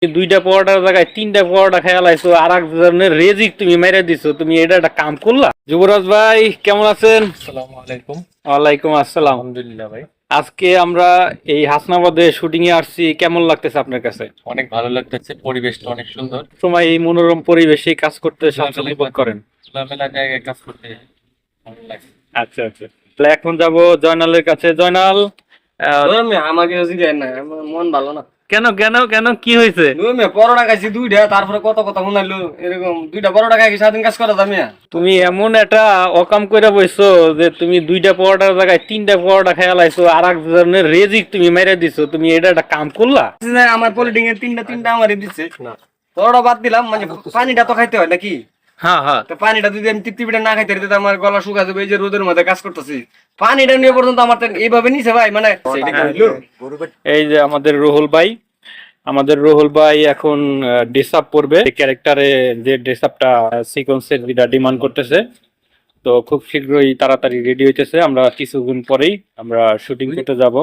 দুইটা পরোটার জায়গায় তিনটা পরোটা খেয়ে লাইছো, আর একজনের রেজিক তুমি মেরে দিছো। তুমি এটা একটা কাম করলা? যুবরাজ ভাই কেমন আছেন? আসসালামু আলাইকুম। ওয়ালাইকুম আসসালাম। আলহামদুলিল্লাহ ভাই, আজকে আমরা এই হাসনাবাদে শুটিং এ আসছি, কেমন লাগতেছে আপনার কাছে? অনেক ভালো লাগতেছে। পরিবেশটা অনেক সুন্দর। সময় এই মনোরম পরিবেশে কাজ করতে স্বাচ্ছন্দ্য বোধ করেন? খোলামেলা জায়গায় কাজ করতে ভালো লাগে। আচ্ছা আচ্ছা, তাহলে এখন যাব জয়নালের কাছে। জয়নাল, আমাকে জিগায় না, আমার মন ভালো না। কেন কেন কেন, কি হয়েছে? পরোটা খাইছি দুইটা, তারপরে কত কথা শুনাইলো। এরকম দুইটা পরোটা খাই সারাদিন কাজ করা যাবে না। তুমি এমন একটা অকাম করে বইছো যে তুমি দুইটা পরোটার জায়গায় তিনটা পরোটা খেয়ে লাইছো, আর একজনের রেজিক তুমি মেরে দিছো। তুমি এটা একটা কাম করলা? আমার পলিটিং এর তিনটা তিনটা আমারই দিচ্ছে। পরোটা বাদ দিলাম, মানে পানিটা তো খাইতে হয় নাকি? হ্যাঁ হ্যাঁ, তো পানিটা যদি আমি তৃপ্তি পিঠা না খাইতে দিতে আমার গলা শুকা যাবে। এই যে রোদের মধ্যে কাজ করতেছি, পানিটা নিয়ে পর্যন্ত আমার তো এইভাবে নিছে ভাই, মানে সেইটা কি হইলো? এই যে আমাদের রুহুল ভাই এখন ড্রেস আপ পরবে। ক্যারেক্টারে যে ড্রেস আপটা সিকোয়েন্সের যেটা ডিমান্ড করতেছে, তো খুব শীঘ্রই তাড়াতাড়ি রেডি হইতেছে। আমরা কিছুক্ষণ পরেই আমরা শুটিং করতে যাব।